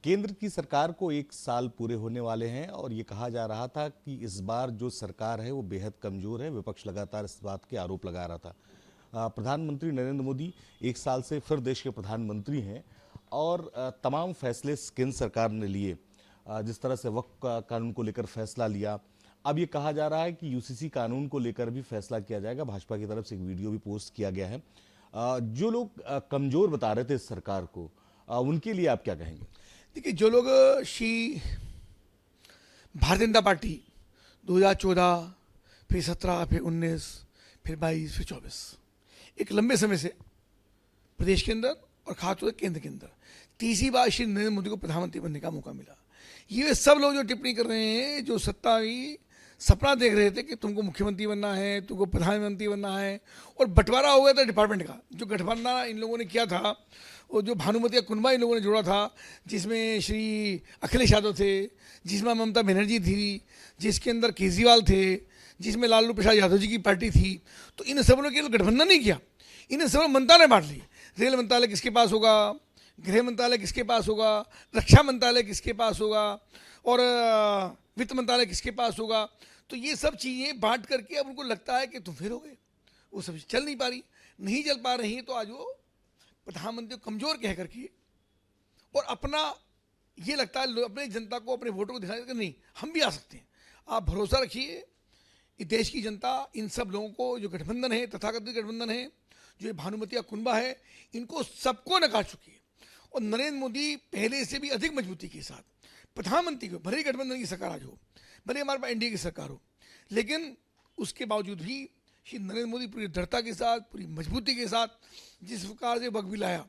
केंद्र की सरकार को 1 साल पूरे होने वाले हैं और ये कहा जा रहा था कि इस बार जो सरकार है वो बेहद कमजोर है। विपक्ष लगातार इस बात के आरोप लगा रहा था। प्रधानमंत्री नरेंद्र मोदी 1 साल से फिर देश के प्रधानमंत्री हैं और तमाम फैसले केंद्र सरकार ने लिए। जिस तरह से वक्फ कानून को लेकर फैसला लिया, अब ये कहा जा रहा है कि यूसीसी कानून को लेकर भी फैसला किया जाएगा। भाजपा की तरफ से एक वीडियो भी पोस्ट किया गया है। जो लोग कमजोर बता रहे थे इस सरकार को, उनके लिए आप क्या कहेंगे? देखिए, जो लोग भारतीय जनता पार्टी 2014, फिर 17, फिर 19, फिर 22, फिर 24, एक लंबे समय से प्रदेश के अंदर और खासतौर से केंद्र के अंदर तीसरी बार श्री नरेंद्र मोदी को प्रधानमंत्री बनने का मौका मिला। ये सब लोग जो टिप्पणी कर रहे हैं, जो सत्तावी सपना देख रहे थे कि तुमको मुख्यमंत्री बनना है, तुमको प्रधानमंत्री बनना है, और बंटवारा हो गया था डिपार्टमेंट का। जो गठबंधन इन लोगों ने किया था, वो जो भानुमति कुनबा इन लोगों ने जोड़ा था, जिसमें श्री अखिलेश यादव थे, जिसमें ममता बनर्जी थी, जिसके अंदर केजरीवाल थे, जिसमें लालू प्रसाद यादव जी की पार्टी थी, तो इन सब लोगों के गठबंधन नहीं किया। इन्हें सब मंत्रालय बांट ली। रेल मंत्रालय किसके पास होगा, गृह मंत्रालय किसके पास होगा, रक्षा मंत्रालय किसके पास होगा, और वित्त मंत्रालय किसके पास होगा। तो ये सब चीज़ें बांट करके अब उनको लगता है कि तुम फिर हो गए। वो सब चल नहीं पा रही, नहीं चल पा रही, तो आज वो प्रधानमंत्री को कमजोर कह करके और अपना ये लगता है अपने जनता को, अपने वोटों को दिखाने कि नहीं, हम भी आ सकते हैं। आप भरोसा रखिए, इस देश की जनता इन सब लोगों को, जो गठबंधन है, तथाकथित गठबंधन है, जो ये भानुमति कुनबा है, इनको सबको नकार चुकी है। और नरेंद्र मोदी पहले से भी अधिक मजबूती के साथ प्रधानमंत्री को, भले ही गठबंधन की सरकार आज हो, भले हमारे पास एनडीए की सरकार हो, लेकिन उसके बावजूद भी श्री नरेंद्र मोदी पूरी दृढ़ता के साथ, पूरी मजबूती के साथ जिस प्रकार से वक्त भी लाया,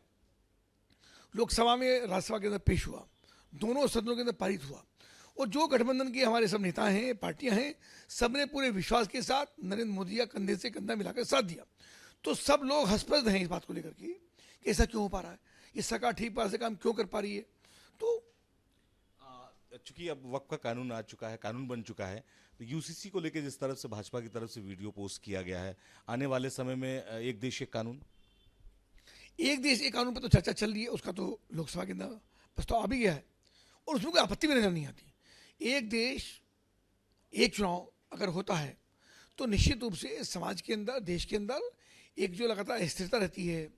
लोकसभा में, राज्यसभा के अंदर पेश हुआ, दोनों सदनों के अंदर पारित हुआ, और जो गठबंधन के हमारे सब नेता हैं, पार्टियां हैं, सबने पूरे विश्वास के साथ नरेंद्र मोदी का कंधे से कंधा मिलाकर साथ दिया। तो सब लोग हंसपद हैं इस बात को लेकर के कि ऐसा क्यों हो पा रहा है, ये सरकार ठीक पास से काम क्यों कर पा रही है। तो चूंकि अब वक्फ का कानून आ चुका है, कानून बन चुका है, तो यूसीसी को लेकर जिस तरफ से भाजपा की तरफ से वीडियो पोस्ट किया गया है, आने वाले समय में एक देश एक कानून, एक देश एक कानून पर तो चर्चा चल रही है, उसका तो लोकसभा के अंदर प्रस्ताव आ भी गया है और उसमें कोई आपत्ति भी नजर नहीं आती। एक देश एक चुनाव अगर होता है तो निश्चित रूप से समाज के अंदर, देश के अंदर एक जो लगातार स्थिरता रहती है।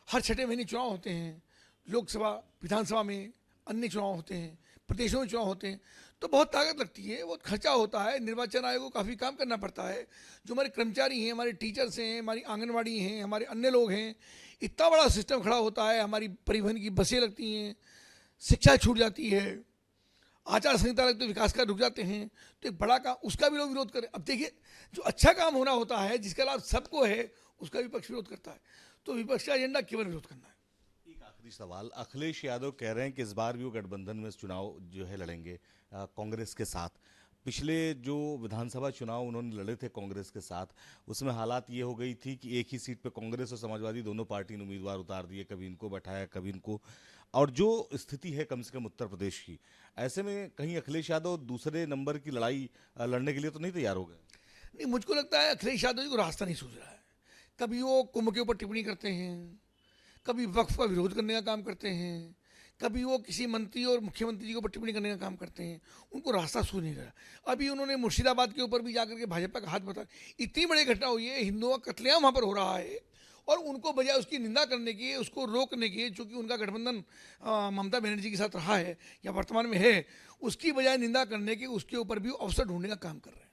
हर 6 महीने चुनाव होते हैं, लोकसभा, विधानसभा में अन्य चुनाव होते हैं, प्रदेशों में चुनाव होते हैं, तो बहुत ताकत लगती है, बहुत खर्चा होता है। निर्वाचन आयोग को काफ़ी काम करना पड़ता है। जो हमारे कर्मचारी हैं, हमारे टीचर्स हैं, हमारी आंगनबाड़ी हैं, हमारे अन्य लोग हैं, इतना बड़ा सिस्टम खड़ा होता है। हमारी परिवहन की बसें लगती हैं, शिक्षा छूट जाती है, आचार संहिता लगती है, विकास कार्य रुक जाते हैं, तो एक बड़ा काम, उसका भी लोग विरोध करें। अब देखिए, जो अच्छा काम होना होता है, जिसका लाभ सबको है, उसका विपक्ष विरोध करता है। तो विपक्ष का एजेंडा केवल विरोध करना है। एक आखिरी सवाल, अखिलेश यादव कह रहे हैं कि इस बार भी वो गठबंधन में चुनाव जो है लड़ेंगे कांग्रेस के साथ। पिछले जो विधानसभा चुनाव उन्होंने लड़े थे कांग्रेस के साथ, उसमें हालात ये हो गई थी कि एक ही सीट पे कांग्रेस और समाजवादी दोनों पार्टी ने उम्मीदवार उतार दिए, कभी इनको बैठाया, कभी इनको। और जो स्थिति है कम से कम उत्तर प्रदेश की, ऐसे में कहीं अखिलेश यादव दूसरे नंबर की लड़ाई लड़ने के लिए तो नहीं तैयार हो गए? नहीं, मुझको लगता है अखिलेश यादव जी को रास्ता नहीं सूझ रहा है। कभी वो कुंभ के ऊपर टिप्पणी करते हैं, कभी वक्फ का विरोध करने का काम करते हैं, कभी वो किसी मंत्री और मुख्यमंत्री जी के ऊपर टिप्पणी करने का काम करते हैं। उनको रास्ता सूझ नहीं रहा। अभी उन्होंने मुर्शिदाबाद के ऊपर भी जाकर के भाजपा का हाथ बता, इतनी बड़ी घटना हुई है, हिंदुओं का कत्लेआम वहाँ पर हो रहा है, और उनको बजाय उसकी निंदा करने की, उसको रोकने की, चूँकि उनका गठबंधन ममता बनर्जी के साथ रहा है या वर्तमान में है, उसकी बजाय निंदा करने की, उसके ऊपर भी अवसर ढूंढने का काम कर रहे हैं।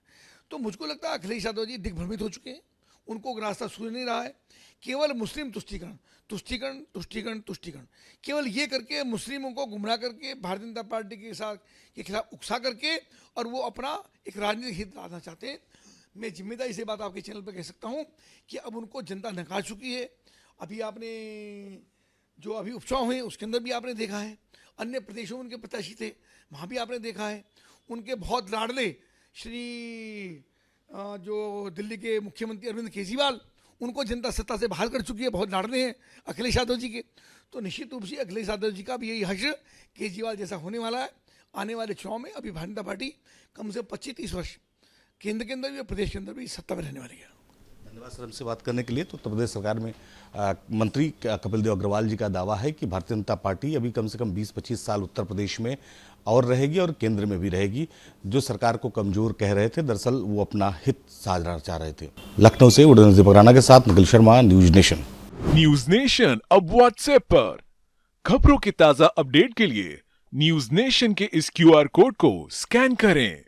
तो मुझको लगता है अखिलेश यादव जी दिग्भ्रमित हो चुके हैं, उनको रास्ता सूझ नहीं रहा है। केवल मुस्लिम तुष्टीकरण, तुष्टीकरण, तुष्टीकरण, तुष्टीकरण, केवल ये करके मुस्लिमों को गुमराह करके भारतीय जनता पार्टी के साथ के खिलाफ उकसा करके, और वो अपना एक राजनीतिक हित लाना चाहते हैं। मैं जिम्मेदारी से बात आपके चैनल पर कह सकता हूँ कि अब उनको जनता नकार चुकी है। अभी आपने जो अभी उपचुनाव हुए उसके अंदर भी आपने देखा है, अन्य प्रदेशों में उनके प्रत्याशी थे, वहाँ भी आपने देखा है, उनके बहुत लाडले श्री जो दिल्ली के मुख्यमंत्री अरविंद केजरीवाल, उनको जनता सत्ता से बाहर कर चुकी है, बहुत लाडले हैं अखिलेश यादव जी के। तो निश्चित रूप से अखिलेश यादव जी का भी यही हश्र केजरीवाल जैसा होने वाला है। आने वाले चुनाव में अभी भारतीय जनता पार्टी कम से 25-30 वर्ष केंद्र के अंदर भी, प्रदेश के अंदर भी सत्ता में रहने वाली है। धन्यवाद सर हमसे बात करने के लिए। तो उत्तर प्रदेश सरकार में मंत्री कपिल देव अग्रवाल जी का दावा है कि भारतीय जनता पार्टी अभी कम से कम 20-25 साल उत्तर प्रदेश में और रहेगी और केंद्र में भी रहेगी। जो सरकार को कमजोर कह रहे थे, दरअसल वो अपना हित साझा चाह रहे थे। लखनऊ से उड़न दीपक राणा के साथ Nikhil Sharma, news nation. News nation अब व्हाट्सएप पर खबरों के ताजा अपडेट के लिए न्यूज नेशन के इस QR कोड को स्कैन करें।